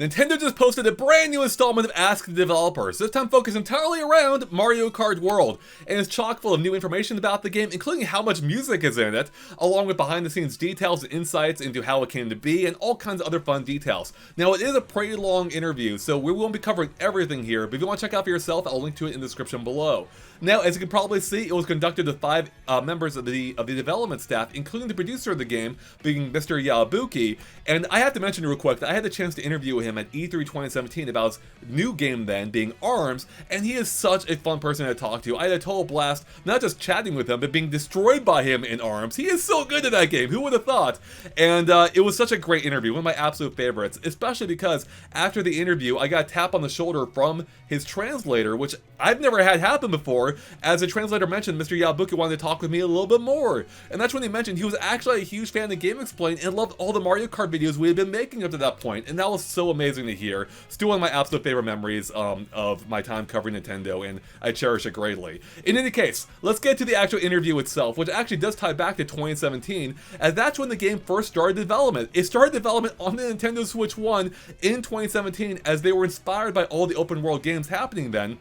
Nintendo just posted a brand new installment of Ask the Developers, this time focused entirely around Mario Kart World, and is chock full of new information about the game, including how much music is in it, along with behind the scenes details and insights into how it came to be, and all kinds of other fun details. Now, it is a pretty long interview, so we won't be covering everything here, but if you want to check out for yourself, I'll link to it in the description below. Now, as you can probably see, it was conducted with 5 members of the development staff, including the producer of the game, being Mr. Yabuki, and I have to mention real quick that I had the chance to interview him at E3 2017 about his new game then, being ARMS, and he is such a fun person to talk to. I had a total blast, not just chatting with him, but being destroyed by him in ARMS. He is so good at that game, who would have thought? And it was such a great interview, one of my absolute favorites, especially because after the interview, I got a tap on the shoulder from his translator, which I've never had happen before. As the translator mentioned, Mr. Yabuki wanted to talk with me a little bit more, and that's when he mentioned he was actually a huge fan of GameXplain and loved all the Mario Kart videos we had been making up to that point, and that was so amazing to hear. Still one of my absolute favorite memories of my time covering Nintendo, and I cherish it greatly. In any case, let's get to the actual interview itself, which actually does tie back to 2017, as that's when the game first started development. It started development on the Nintendo Switch 1 in 2017, as they were inspired by all the open world games happening then.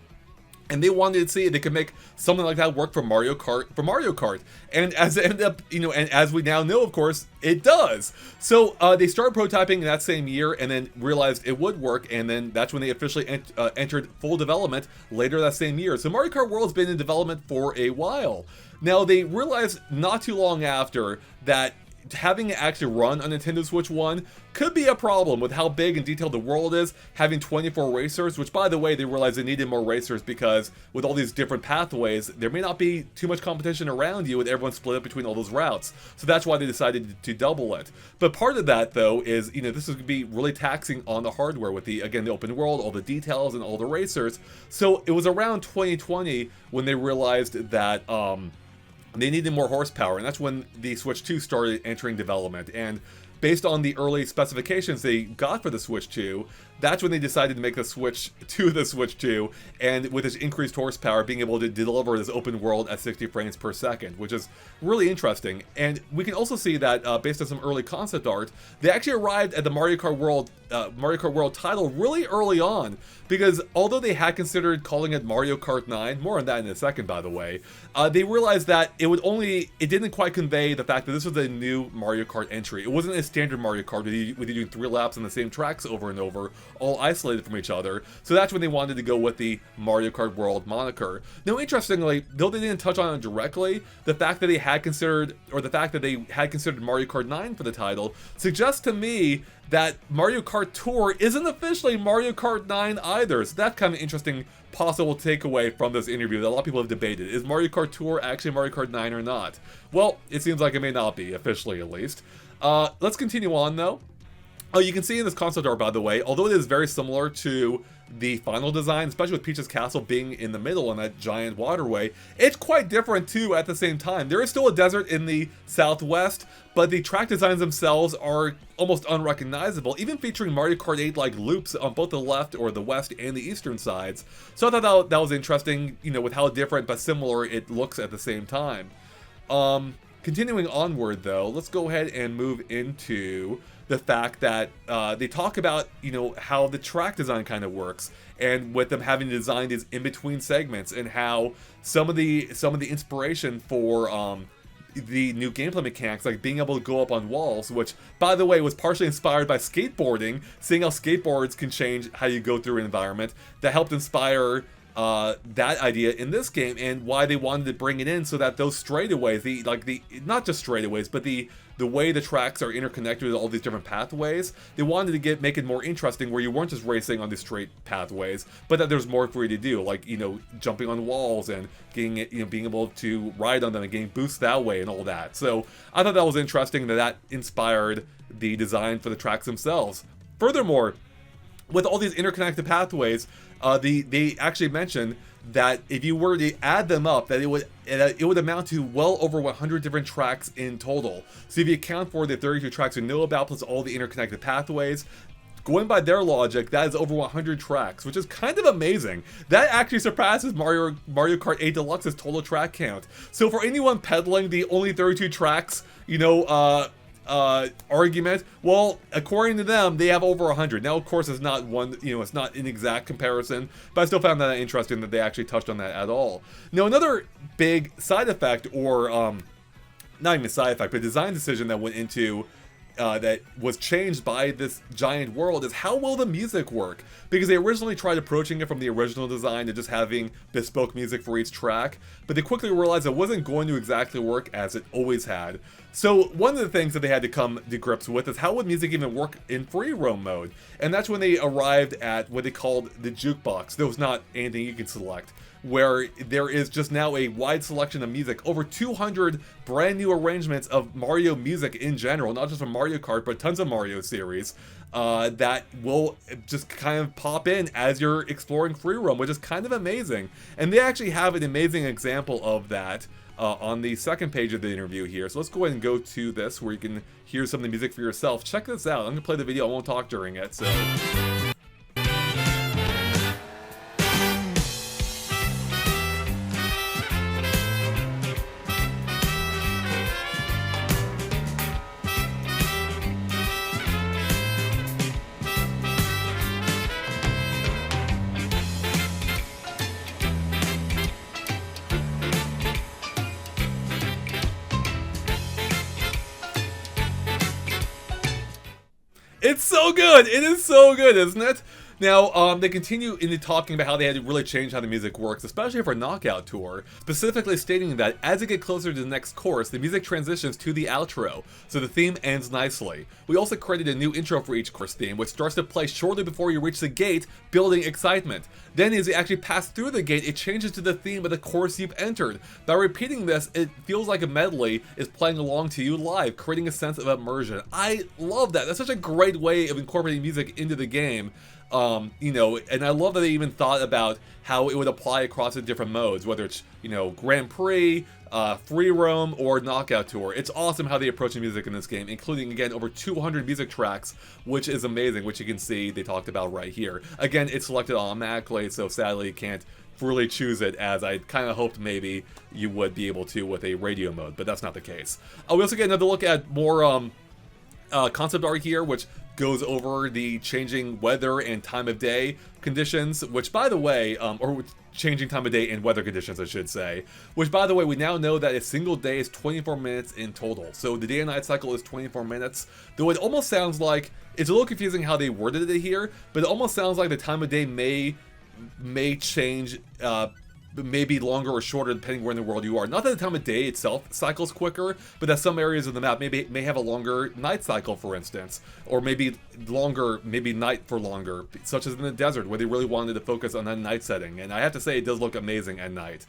And they wanted to see if they could make something like that work for Mario Kart. And as it ended up, and as we now know, of course, it does. So they started prototyping in that same year and then realized it would work, and then that's when they officially entered full development later that same year. So Mario Kart World's been in development for a while. Now, they realized not too long after that having it actually run on Nintendo Switch 1 could be a problem with how big and detailed the world is, having 24 racers, which, by the way, they realized they needed more racers because with all these different pathways, there may not be too much competition around you with everyone split up between all those routes. So that's why they decided to double it. But part of that, though, is, this is going to be really taxing on the hardware with the open world, all the details, and all the racers. So it was around 2020 when they realized that, they needed more horsepower, and that's when the Switch 2 started entering development. And based on the early specifications they got for the Switch 2, that's when they decided to make the Switch 2, and with its increased horsepower, being able to deliver this open world at 60 frames per second, which is really interesting. And we can also see that, based on some early concept art, they actually arrived at the Mario Kart World title really early on, because although they had considered calling it Mario Kart 9, more on that in a second, by the way, they realized that it didn't quite convey the fact that this was a new Mario Kart entry. It wasn't a standard Mario Kart with you doing 3 laps on the same tracks over and over, all isolated from each other. So that's when they wanted to go with the Mario Kart World moniker. Now, interestingly, though they didn't touch on it directly, the fact that they had considered Mario Kart 9 for the title suggests to me that Mario Kart Tour isn't officially Mario Kart 9 either. So that's kind of interesting possible takeaway from this interview that a lot of people have debated. Is Mario Kart Tour actually Mario Kart 9 or not? Well, it seems like it may not be, officially at least. Let's continue on, though. Oh, you can see in this concept art, by the way, although it is very similar to the final design, especially with Peach's Castle being in the middle on that giant waterway, it's quite different too at the same time. There is still a desert in the southwest, but the track designs themselves are almost unrecognizable, even featuring Mario Kart 8-like loops on both the left or the west and the eastern sides. So I thought that was interesting, with how different but similar it looks at the same time. Continuing onward, though, let's go ahead and move into the fact that they talk about, how the track design kind of works, and with them having designed these in-between segments, and how some of the inspiration for the new gameplay mechanics, like being able to go up on walls, which, by the way, was partially inspired by skateboarding, seeing how skateboards can change how you go through an environment, that helped inspire that idea in this game, and why they wanted to bring it in, so that those straightaways, not just straightaways, but the way the tracks are interconnected with all these different pathways, they wanted to make it more interesting, where you weren't just racing on these straight pathways, but that there's more for you to do, like, jumping on walls and getting it, being able to ride on them and getting boosts that way and all that. So I thought that was interesting that inspired the design for the tracks themselves. Furthermore, with all these interconnected pathways, they actually mentioned that if you were to add them up, that it would amount to well over 100 different tracks in total. So if you account for the 32 tracks we know about, plus all the interconnected pathways, going by their logic, that is over 100 tracks, which is kind of amazing. That actually surpasses Mario Kart 8 Deluxe's total track count. So for anyone peddling the only 32 tracks, argument. Well, according to them, they have over 100. Now, of course, it's not one, it's not an exact comparison, but I still found that interesting that they actually touched on that at all. Now, another big side effect, or not even side effect, but design decision that went into that was changed by this giant world is how will the music work? Because they originally tried approaching it from the original design to just having bespoke music for each track, but they quickly realized it wasn't going to exactly work as it always had. So one of the things that they had to come to grips with is how would music even work in free roam mode? And that's when they arrived at what they called the jukebox. There was not anything you can select, where there is just now a wide selection of music, over 200 brand new arrangements of Mario music in general, not just from Mario Kart, but tons of Mario series, that will just kind of pop in as you're exploring free roam, which is kind of amazing. And they actually have an amazing example of that on the second page of the interview here. So let's go ahead and go to this where you can hear some of the music for yourself. Check this out. I'm gonna play the video, I won't talk during it, so... It's so good! It is so good, isn't it? Now, they continue into talking about how they had to really change how the music works, especially for Knockout Tour, specifically stating that as it gets closer to the next course, the music transitions to the outro, so the theme ends nicely. We also created a new intro for each course theme, which starts to play shortly before you reach the gate, building excitement. Then as you actually pass through the gate, it changes to the theme of the course you've entered. By repeating this, it feels like a medley is playing along to you live, creating a sense of immersion. I love that. That's such a great way of incorporating music into the game. And I love that they even thought about how it would apply across the different modes, whether it's, Grand Prix, Free Roam, or Knockout Tour. It's awesome how they approach the music in this game, including, again, over 200 music tracks, which is amazing, which you can see they talked about right here. Again, it's selected automatically, so sadly you can't really choose it, as I kind of hoped maybe you would be able to with a radio mode, but that's not the case. We also get another look at more concept art here, which goes over the changing weather and time of day conditions, which by the way, or changing time of day and weather conditions, I should say, which by the way, we now know that a single day is 24 minutes in total. So the day and night cycle is 24 minutes, though it almost sounds like, it's a little confusing how they worded it here, but it almost sounds like the time of day may change, maybe longer or shorter depending where in the world you are. Not that the time of day itself cycles quicker, but that some areas of the map may have a longer night cycle, for instance, or maybe night for longer, such as in the desert where they really wanted to focus on that night setting. And I have to say, it does look amazing at night.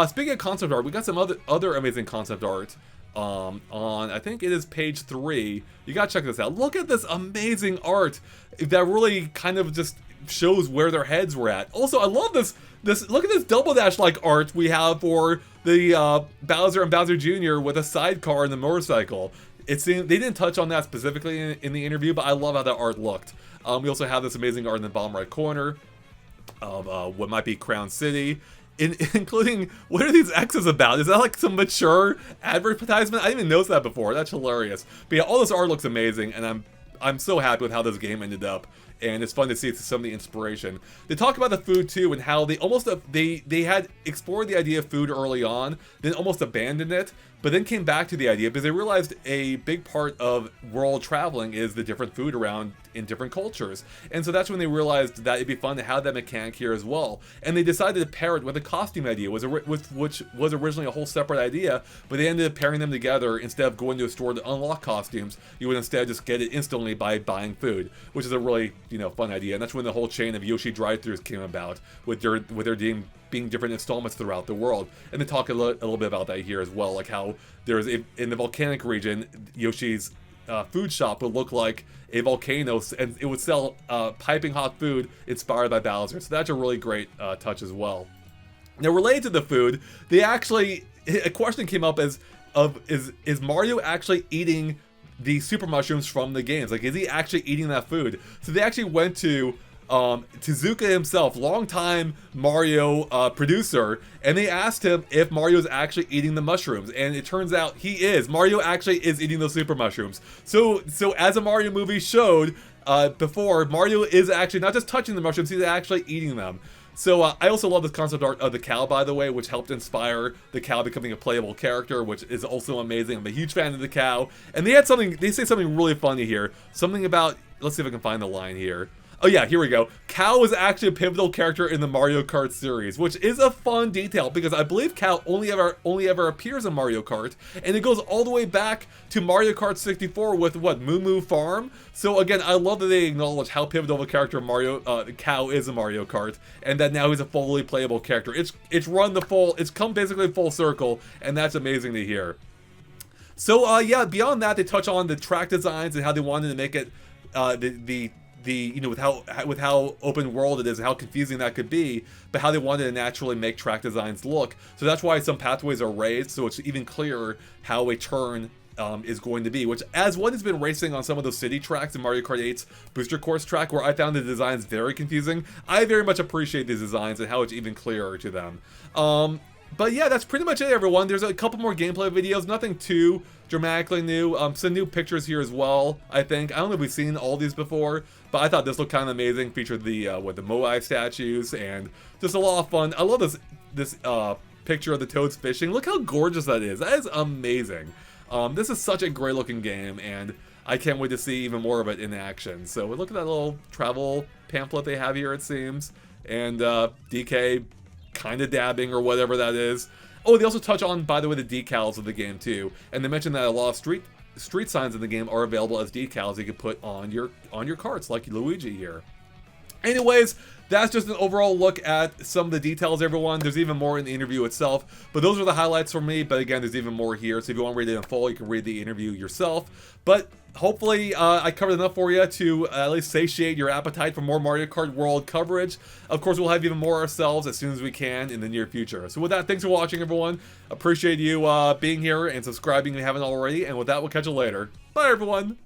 Speaking of concept art, we got some other amazing concept art on, I think it is page 3. You gotta check this out. Look at this amazing art that really kind of just shows where their heads were at. Also, I love this look at this Double Dash like art we have for the Bowser and Bowser Jr. with a sidecar and the motorcycle. It seemed they didn't touch on that specifically in the interview, but I love how that art looked. We also have this amazing art in the bottom right corner of what might be Crown City, including, what are these X's about? Is that like some mature advertisement? I didn't even notice that before. That's hilarious. But yeah, all this art looks amazing, and I'm so happy with how this game ended up. And it's fun to see some of the inspiration. They talk about the food too, and how they almost they had explored the idea of food early on, then almost abandoned it, but then came back to the idea because they realized a big part of world traveling is the different food around in different cultures. And so that's when they realized that it'd be fun to have that mechanic here as well. And they decided to pair it with a costume idea, which was originally a whole separate idea, but they ended up pairing them together. Instead of going to a store to unlock costumes, you would instead just get it instantly by buying food, which is a really, fun idea. And that's when the whole chain of Yoshi drive-thrus came about, with their being different installments throughout the world. And they talk a little bit about that here as well, like how there's in the volcanic region, Yoshi's food shop would look like a volcano, and it would sell piping hot food inspired by Bowser. So that's a really great touch as well. Now, related to the food, a question came up is Mario actually eating the super mushrooms from the games? Like, is he actually eating that food? So they actually went to Tezuka himself, longtime Mario producer, and they asked him if Mario is actually eating the mushrooms, and it turns out he is. Mario actually is eating those super mushrooms. So as a Mario movie showed before, Mario is actually not just touching the mushrooms, he's actually eating them. So I also love this concept art of the cow, by the way, which helped inspire the cow becoming a playable character, which is also amazing. I'm a huge fan of the cow. And they say something really funny here. Something about, let's see if I can find the line here. Oh yeah, here we go. Cow is actually a pivotal character in the Mario Kart series, which is a fun detail because I believe Cow only ever appears in Mario Kart, and it goes all the way back to Mario Kart 64 with what, Moo Moo Farm. So again, I love that they acknowledge how pivotal of a character Cow is in Mario Kart, and that now he's a fully playable character. It's come basically full circle, and that's amazing to hear. So yeah, beyond that, they touch on the track designs and how they wanted to make it with how open world it is and how confusing that could be, but how they wanted to naturally make track designs look. So that's why some pathways are raised, so it's even clearer how a turn is going to be, which, as one has been racing on some of those city tracks in Mario Kart 8's Booster Course track, where I found the designs very confusing, I very much appreciate these designs and how it's even clearer to them. But yeah, that's pretty much it, everyone. There's a couple more gameplay videos, nothing too dramatically new. Some new pictures here as well, I think. I don't know if we've seen all these before, but I thought this looked kind of amazing. Featured the the Moai statues and just a lot of fun. I love this picture of the Toads fishing. Look how gorgeous that is. That is amazing. This is such a great looking game, and I can't wait to see even more of it in action. So look at that little travel pamphlet they have here, it seems, and DK kind of dabbing or whatever that is. Oh, they also touch on, by the way, the decals of the game too, and they mention that a lot of street signs in the game are available as decals you can put on your carts, like Luigi here. Anyways, that's just an overall look at some of the details, everyone. There's even more in the interview itself, but those are the highlights for me. But again, there's even more here, so if you want to read it in full, you can read the interview yourself. But hopefully, I covered enough for you to at least satiate your appetite for more Mario Kart World coverage. Of course, we'll have even more ourselves as soon as we can in the near future. So with that, thanks for watching, everyone. Appreciate you being here and subscribing if you haven't already. And with that, we'll catch you later. Bye, everyone.